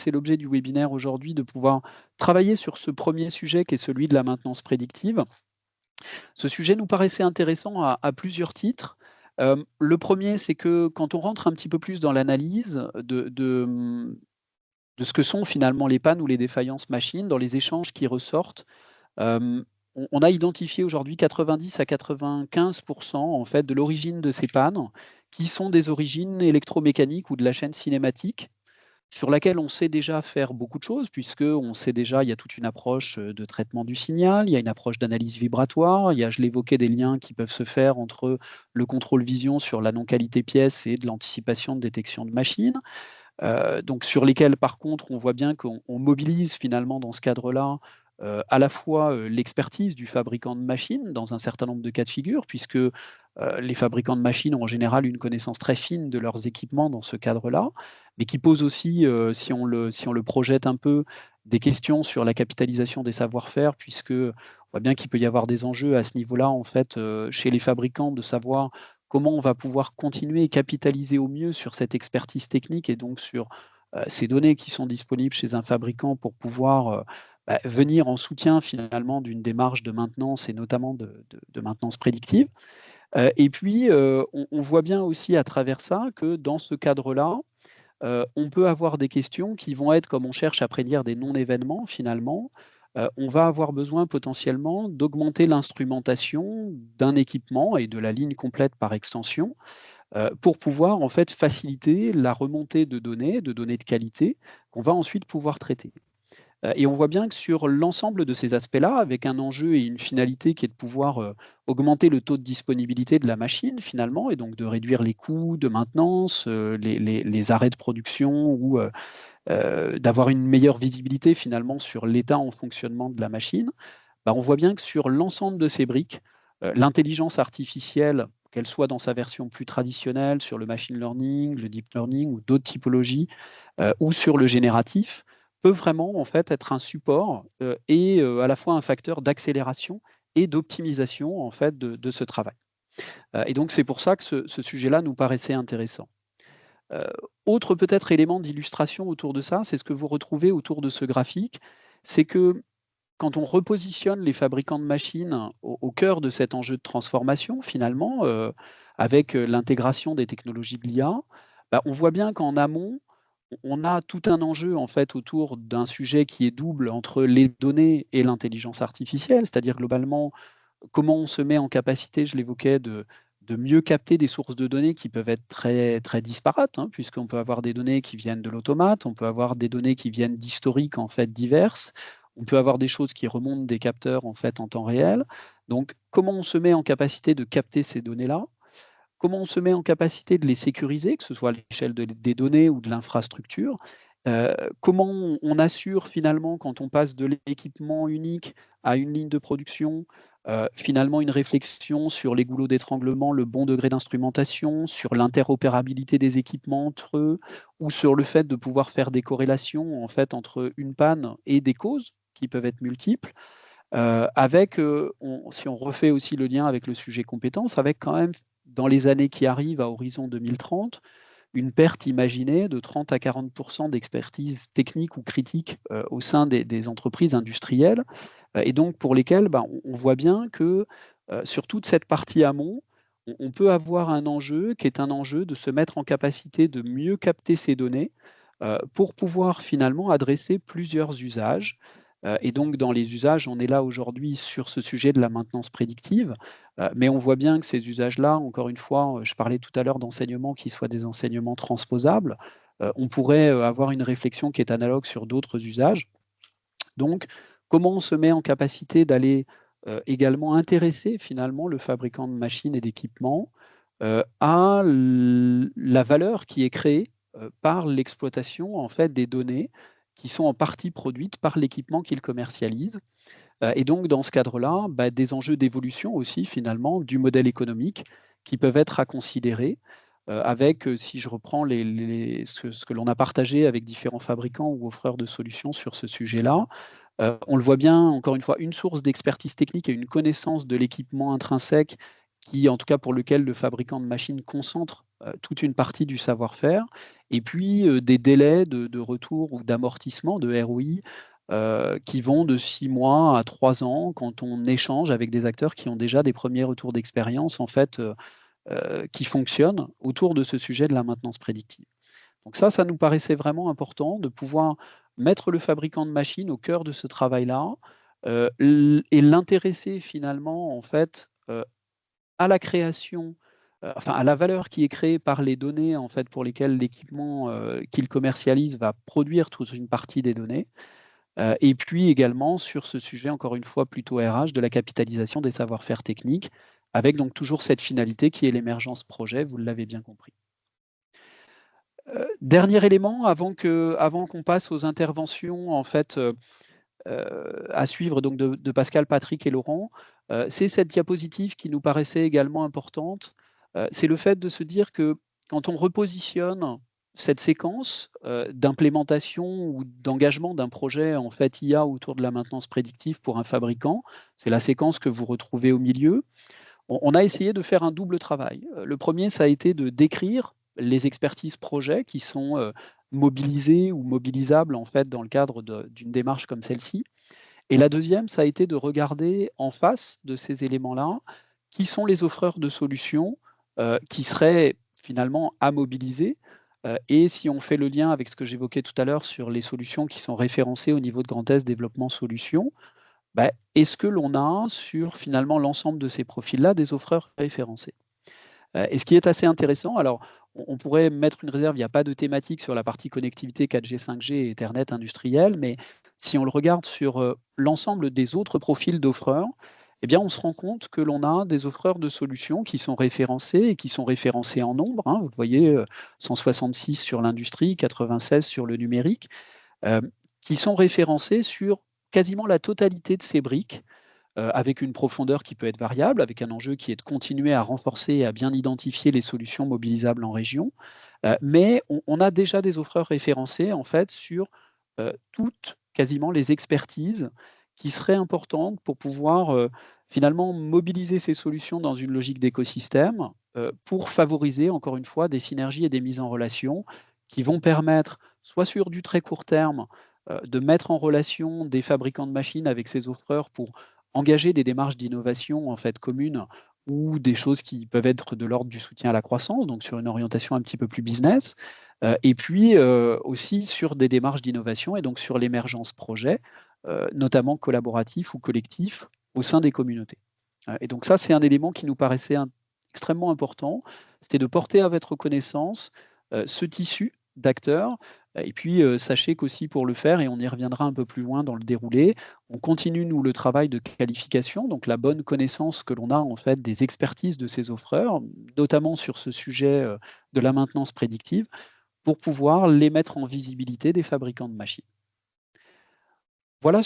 c'est l'objet du webinaire aujourd'hui, de pouvoir travailler sur ce premier sujet qui est celui de la maintenance prédictive. Ce sujet nous paraissait intéressant à plusieurs titres. Le premier, c'est que quand on rentre un petit peu plus dans l'analyse de ce que sont finalement les pannes ou les défaillances machines, dans les échanges qui ressortent, on a identifié aujourd'hui 90 à 95 en fait de l'origine de ces pannes, qui sont des origines électromécaniques ou de la chaîne cinématique, sur laquelle on sait déjà faire beaucoup de choses, puisque on sait déjà, il y a toute une approche, de traitement du signal, il y a une approche d'analyse vibratoire, il y a, je l'évoquais, des liens qui peuvent se faire entre le contrôle vision sur la non-qualité pièce et de l'anticipation de détection de machine. Donc sur lesquels par contre on voit bien qu'on mobilise finalement dans ce cadre-là, à la fois, l'expertise du fabricant de machines dans un certain nombre de cas de figure puisque, les fabricants de machines ont en général une connaissance très fine de leurs équipements dans ce cadre-là, mais qui pose aussi, si on le projette un peu, des questions sur la capitalisation des savoir-faire puisque, on voit bien qu'il peut y avoir des enjeux à ce niveau-là en fait, chez les fabricants de savoir comment on va pouvoir continuer et capitaliser au mieux sur cette expertise technique et donc sur, ces données qui sont disponibles chez un fabricant pour pouvoir, venir en soutien finalement d'une démarche de maintenance et notamment de maintenance prédictive. Et puis, on voit bien aussi à travers ça que dans ce cadre-là, on peut avoir des questions qui vont être, comme on cherche à prédire des non-événements finalement, on va avoir besoin potentiellement d'augmenter l'instrumentation d'un équipement et de la ligne complète par extension, pour pouvoir en fait faciliter la remontée de données de qualité qu'on va ensuite pouvoir traiter. Et on voit bien que sur l'ensemble de ces aspects-là, avec un enjeu et une finalité qui est de pouvoir, augmenter le taux de disponibilité de la machine finalement et donc de réduire les coûts de maintenance, les arrêts de production ou, d'avoir une meilleure visibilité finalement sur l'état en fonctionnement de la machine. Bah, on voit bien que sur l'ensemble de ces briques, l'intelligence artificielle, qu'elle soit dans sa version plus traditionnelle sur le machine learning, le deep learning ou d'autres typologies, ou sur le génératif, peut vraiment en fait être un support, et à la fois un facteur d'accélération et d'optimisation en fait de ce travail. Et donc c'est pour ça que ce sujet-là nous paraissait intéressant. Heu, Autre peut-être élément d'illustration autour de ça, c'est ce que vous retrouvez autour de ce graphique, c'est que quand on repositionne les fabricants de machines au cœur de cet enjeu de transformation finalement, avec, l'intégration des technologies de l'IA, bah, on voit bien qu'en amont, on a tout un enjeu en fait autour d'un sujet qui est double entre les données et l'intelligence artificielle. C'est-à-dire globalement, comment on se met en capacité, je l'évoquais, de mieux capter des sources de données qui peuvent être très, très disparates, hein, puisqu'on peut avoir des données qui viennent de l'automate, on peut avoir des données qui viennent d'historiques en fait diverses, on peut avoir des choses qui remontent des capteurs en fait en temps réel. Donc comment on se met en capacité de capter ces données-là? Comment on se met en capacité de les sécuriser, que ce soit à l'échelle des données ou de l'infrastructure? Heu, Comment on assure finalement quand on passe de l'équipement unique à une ligne de production, finalement une réflexion sur les goulots d'étranglement, le bon degré d'instrumentation, sur l'interopérabilité des équipements entre eux ou sur le fait de pouvoir faire des corrélations en fait entre une panne et des causes qui peuvent être multiples, avec, si on refait aussi le lien avec le sujet compétences, avec quand même dans les années qui arrivent à horizon 2030, une perte imaginée de 30 à 40 d'expertise technique ou critique, au sein des entreprises industrielles, et donc pour lesquelles, ben, on voit bien que, sur toute cette partie amont, on peut avoir un enjeu qui est un enjeu de se mettre en capacité de mieux capter ces données, pour pouvoir finalement adresser plusieurs usages. Et donc dans les usages, on est là aujourd'hui sur ce sujet de la maintenance prédictive, mais on voit bien que ces usages-là, encore une fois, je parlais tout à l'heure d'enseignements qui soient des enseignements transposables, on pourrait, avoir une réflexion qui est analogue sur d'autres usages. Donc, comment on se met en capacité d'aller, également intéresser finalement le fabricant de machines et d'équipements, à la valeur qui est créée, par l'exploitation en fait des données qui sont en partie produites par l'équipement qu'il commercialise. Et donc dans ce cadre-là, bah, des enjeux d'évolution aussi finalement du modèle économique qui peuvent être à considérer, avec, si je reprends ce que l'on a partagé avec différents fabricants ou offreurs de solutions sur ce sujet-là. On le voit bien, encore une fois, une source d'expertise technique et une connaissance de l'équipement intrinsèque qui, en tout cas pour lequel le fabricant de machines concentre toute une partie du savoir-faire et puis, des délais de retour ou d'amortissement, de ROI, qui vont de 6 mois à 3 ans quand on échange avec des acteurs qui ont déjà des premiers retours d'expérience en fait, qui fonctionnent autour de ce sujet de la maintenance prédictive. Donc ça nous paraissait vraiment important de pouvoir mettre le fabricant de machines au cœur de ce travail-là, l'intéresser finalement en fait, à la création, enfin à la valeur qui est créée par les données en fait pour lesquelles l'équipement, qu'il commercialise va produire toute une partie des données, et puis également sur ce sujet encore une fois plutôt RH de la capitalisation des savoir-faire techniques, avec donc toujours cette finalité qui est l'émergence projet, vous l'avez bien compris. Dernier élément avant qu'on passe aux interventions en fait, à suivre donc de Pascal, Patrick et Laurent, c'est cette diapositive qui nous paraissait également importante. C'est le fait de se dire que quand on repositionne cette séquence, d'implémentation ou d'engagement d'un projet en fait IA autour de la maintenance prédictive pour un fabricant, c'est la séquence que vous retrouvez au milieu. On a essayé de faire un double travail. Le 1er, ça a été de décrire les expertises projets qui sont, mobilisées ou mobilisables en fait dans le cadre d'une démarche comme celle-ci. Et la deuxième, ça a été de regarder en face de ces éléments-là, qui sont les offreurs de solutions, qui seraient finalement à mobiliser. Et si on fait le lien avec ce que j'évoquais tout à l'heure sur les solutions qui sont référencées au niveau de Grand Est Développement Solutions, bah, est-ce que l'on a sur finalement l'ensemble de ces profils-là des offreurs référencés? Et ce qui est assez intéressant, alors on pourrait mettre une réserve, il n'y a pas de thématique sur la partie connectivité 4G, 5G et Ethernet industriel, mais si on le regarde sur, l'ensemble des autres profils d'offreurs, eh bien on se rend compte que l'on a des offreurs de solutions qui sont référencés et qui sont référencés en nombre, hein. Vous le voyez, 166 sur l'industrie, 96 sur le numérique, qui sont référencés sur quasiment la totalité de ces briques, avec une profondeur qui peut être variable, avec un enjeu qui est de continuer à renforcer et à bien identifier les solutions mobilisables en région. Mais on a déjà des offreurs référencés en fait sur, toutes quasiment les expertises qui seraient importantes pour pouvoir, finalement mobiliser ces solutions dans une logique d'écosystème, pour favoriser encore une fois des synergies et des mises en relation qui vont permettre, soit sur du très court terme, de mettre en relation des fabricants de machines avec ces offreurs pour engager des démarches d'innovation en fait communes ou des choses qui peuvent être de l'ordre du soutien à la croissance, donc sur une orientation un petit peu plus business, et puis, aussi sur des démarches d'innovation et donc sur l'émergence projet, notamment collaboratif ou collectif au sein des communautés. Et donc ça, c'est un élément qui nous paraissait extrêmement important, c'était de porter à votre connaissance, ce tissu d'acteurs et puis, sachez qu'aussi pour le faire et on y reviendra un peu plus loin dans le déroulé, on continue nous le travail de qualification, donc la bonne connaissance que l'on a en fait des expertises de ces offreurs, notamment sur ce sujet, de la maintenance prédictive, pour pouvoir les mettre en visibilité des fabricants de machines. Voilà